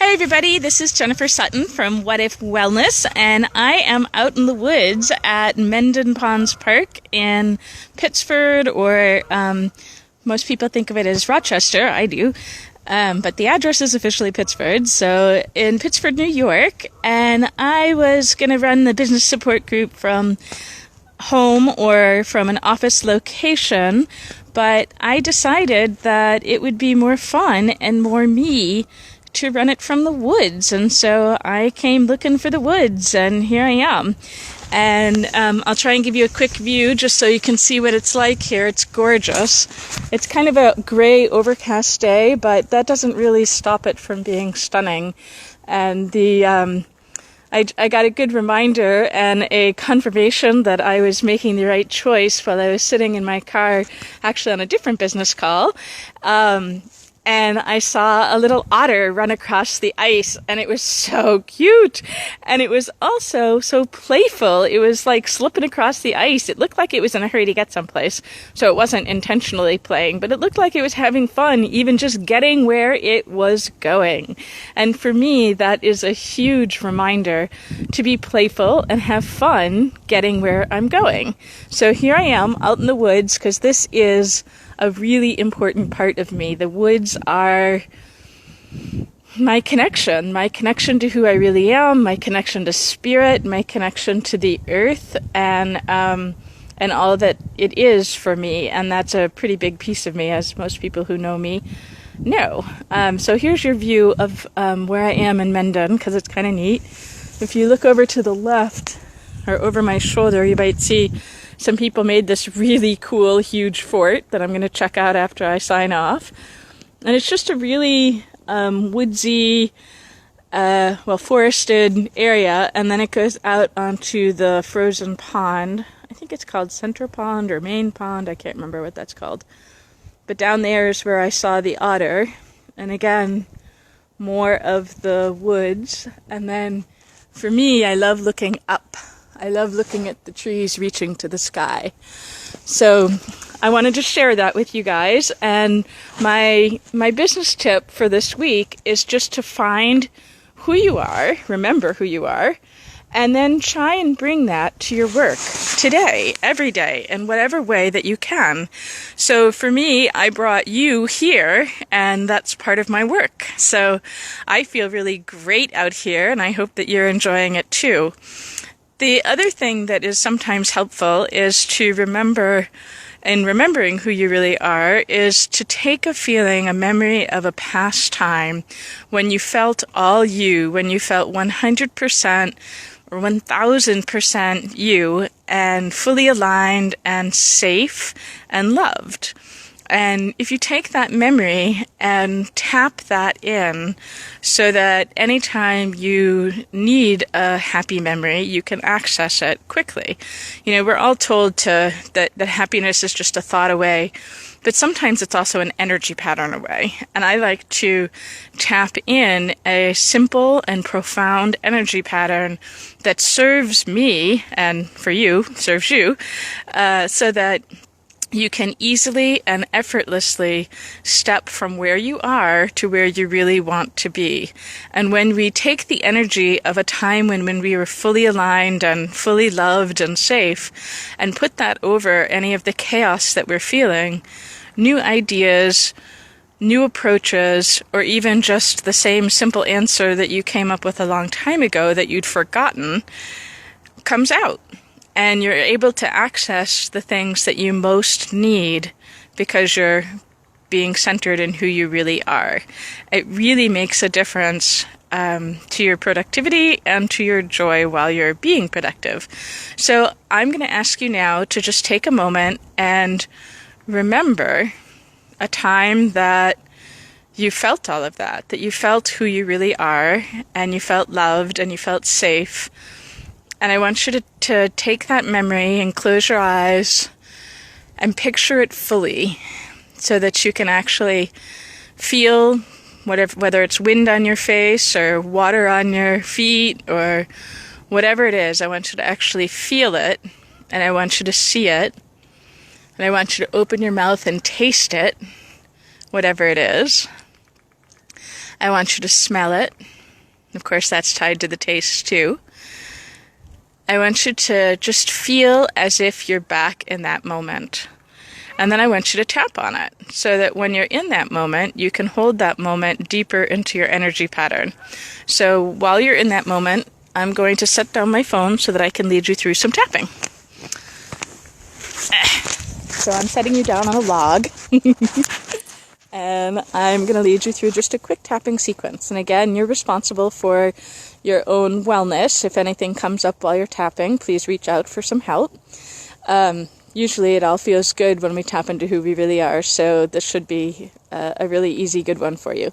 Hey everybody, this is Jennifer Sutton from What If Wellness, and I am out in the woods at Mendon Ponds Park in Pittsford, or most people think of it as Rochester. I do. But the address is officially Pittsford, so in Pittsford, New York, and I was going to run the business support group from home or from an office location, but I decided that it would be more fun and more me to run it from the woods, and so I came looking for the woods, and here I am. And I'll try and give you a quick view just so you can see what it's like here. It's gorgeous. It's kind of a gray, overcast day, but that doesn't really stop it from being stunning. And I got a good reminder and a confirmation that I was making the right choice while I was sitting in my car, actually on a different business call. And I saw a little otter run across the ice, and it was so cute. And it was also so playful. It was like slipping across the ice. It looked like it was in a hurry to get someplace, so it wasn't intentionally playing, but it looked like it was having fun, even just getting where it was going. And for me, that is a huge reminder to be playful and have fun getting where I'm going. So here I am out in the woods, because this is a really important part of me. The woods are my connection to who I really am, my connection to spirit, my connection to the earth, and all that it is for me. And that's a pretty big piece of me, as most people who know me know. So here's your view of where I am in Mendon, because it's kind of neat. If you look over to the left, or over my shoulder, you might see some people made this really cool, huge fort that I'm going to check out after I sign off. And it's just a really woodsy, forested area. And then it goes out onto the frozen pond. I think it's called Center Pond or Main Pond. I can't remember what that's called. But down there is where I saw the otter. And again, more of the woods. And then for me, I love looking up. I love looking at the trees reaching to the sky. So I wanted to share that with you guys. And my business tip for this week is just to find who you are, remember who you are, and then try and bring that to your work today, every day, in whatever way that you can. So for me, I brought you here, and that's part of my work. So I feel really great out here, and I hope that you're enjoying it too. The other thing that is sometimes helpful is to remember, and remembering who you really are, is to take a feeling, a memory of a past time when you felt all you, when you felt 100% or 1000% you, and fully aligned and safe and loved. And if you take that memory and tap that in so that anytime you need a happy memory, you can access it quickly. You know, we're all told that happiness is just a thought away, but sometimes it's also an energy pattern away. And I like to tap in a simple and profound energy pattern that serves me, and for you, serves you, so that you can easily and effortlessly step from where you are to where you really want to be. And when we take the energy of a time when we were fully aligned and fully loved and safe, and put that over any of the chaos that we're feeling, new ideas, new approaches, or even just the same simple answer that you came up with a long time ago that you'd forgotten comes out. And you're able to access the things that you most need because you're being centered in who you really are. It really makes a difference to your productivity and to your joy while you're being productive. So I'm going to ask you now to just take a moment and remember a time that you felt all of that you felt who you really are, and you felt loved, and you felt safe. And I want you to take that memory and close your eyes and picture it fully so that you can actually feel whether it's wind on your face or water on your feet or whatever it is. I want you to actually feel it, and I want you to see it, and I want you to open your mouth and taste it, whatever it is. I want you to smell it. Of course, that's tied to the taste too. I want you to just feel as if you're back in that moment. And then I want you to tap on it so that when you're in that moment, you can hold that moment deeper into your energy pattern. So while you're in that moment, I'm going to set down my phone so that I can lead you through some tapping. So I'm setting you down on a log. And I'm going to lead you through just a quick tapping sequence. And again, you're responsible for your own wellness. If anything comes up while you're tapping, please reach out for some help. Usually it all feels good when we tap into who we really are, so this should be a really easy, good one for you.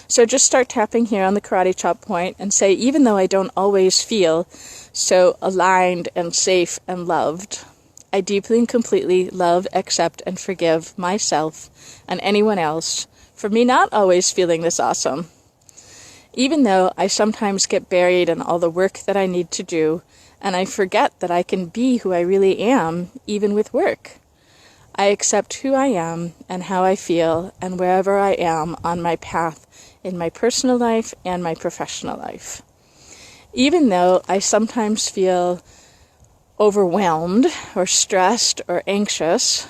So just start tapping here on the karate chop point and say, even though I don't always feel so aligned and safe and loved, I deeply and completely love, accept, and forgive myself and anyone else for me not always feeling this awesome. Even though I sometimes get buried in all the work that I need to do, and I forget that I can be who I really am, even with work. I accept who I am and how I feel and wherever I am on my path in my personal life and my professional life. Even though I sometimes feel overwhelmed or stressed or anxious,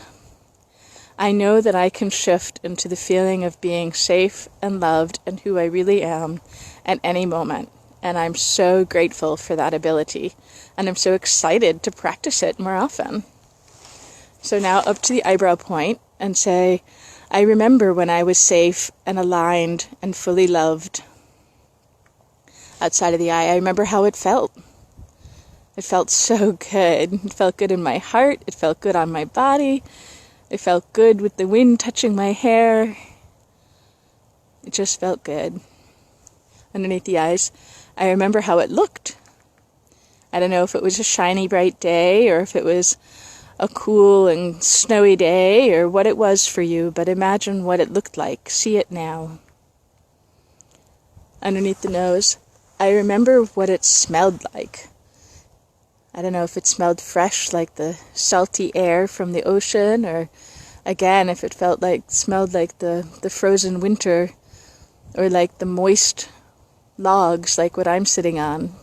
I know that I can shift into the feeling of being safe and loved and who I really am at any moment. And I'm so grateful for that ability. And I'm so excited to practice it more often. So now up to the eyebrow point and say, I remember when I was safe and aligned and fully loved. Outside of the eye, I remember how it felt. It felt so good. It felt good in my heart. It felt good on my body. It felt good with the wind touching my hair. It just felt good. Underneath the eyes, I remember how it looked. I don't know if it was a shiny, bright day or if it was a cool and snowy day or what it was for you, but imagine what it looked like. See it now. Underneath the nose, I remember what it smelled like. I don't know if it smelled fresh like the salty air from the ocean, or again if it smelled like the frozen winter, or like the moist logs like what I'm sitting on.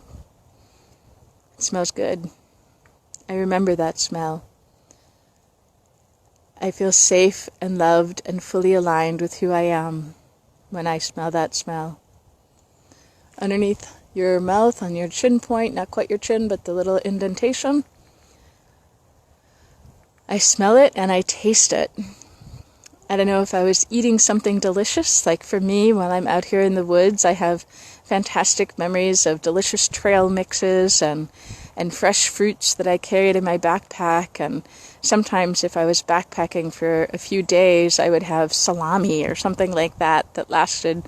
It smells good. I remember that smell. I feel safe and loved and fully aligned with who I am when I smell that smell. Underneath your mouth, on your chin point, not quite your chin, but the little indentation, I smell it and I taste it. I don't know if I was eating something delicious. Like for me, when I'm out here in the woods, I have fantastic memories of delicious trail mixes and fresh fruits that I carried in my backpack. And sometimes if I was backpacking for a few days, I would have salami or something like that that lasted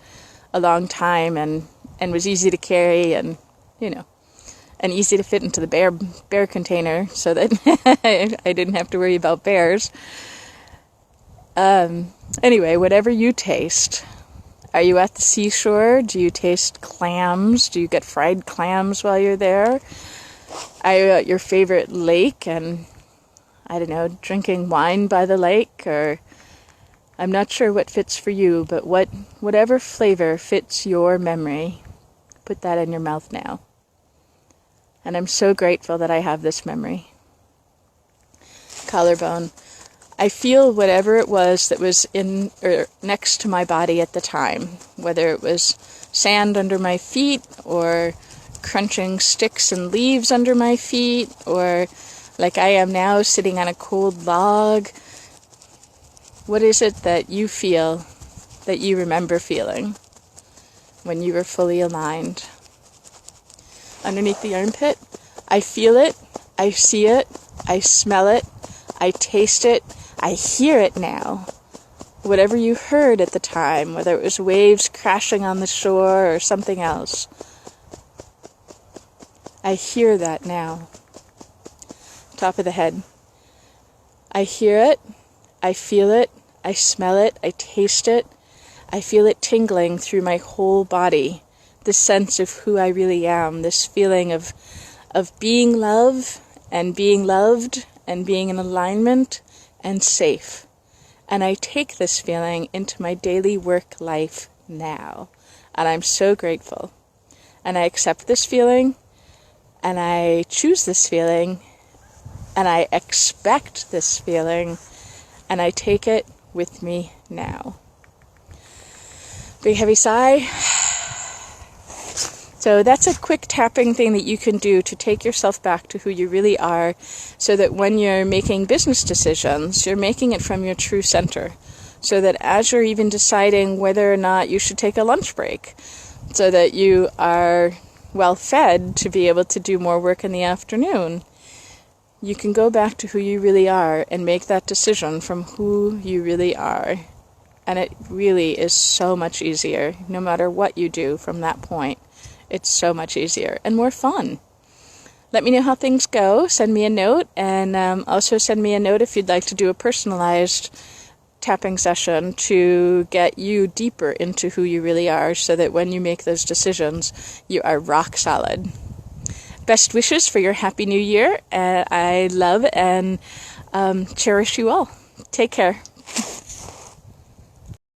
a long time and was easy to carry and, and easy to fit into the bear container so that I didn't have to worry about bears. Anyway, whatever you taste. Are you at the seashore? Do you taste clams? Do you get fried clams while you're there? Are you at your favorite lake and, drinking wine by the lake? Or I'm not sure what fits for you, but whatever flavor fits your memory, put that in your mouth now. And I'm so grateful that I have this memory. Collarbone. I feel whatever it was that was in or next to my body at the time, whether it was sand under my feet or crunching sticks and leaves under my feet, or like I am now sitting on a cold log. What is it that you feel, that you remember feeling when you were fully aligned? Underneath the armpit, I feel it, I see it, I smell it, I taste it, I hear it now. Whatever you heard at the time, whether it was waves crashing on the shore or something else, I hear that now. Top of the head. I hear it, I feel it, I smell it, I taste it, I feel it tingling through my whole body. This sense of who I really am, this feeling of being love and being loved and being in alignment and safe. And I take this feeling into my daily work life now. And I'm so grateful. and I accept this feeling, and I choose this feeling, and I expect this feeling, and I take it with me now. Big heavy sigh. So that's a quick tapping thing that you can do to take yourself back to who you really are, so that when you're making business decisions, you're making it from your true center. So that as you're even deciding whether or not you should take a lunch break, so that you are well fed to be able to do more work in the afternoon, you can go back to who you really are and make that decision from who you really are. And it really is so much easier, no matter what you do from that point. It's so much easier and more fun. Let me know how things go. Send me a note, and also send me a note if you'd like to do a personalized tapping session to get you deeper into who you really are, so that when you make those decisions, you are rock solid. Best wishes for your happy new year. I love and cherish you all. Take care.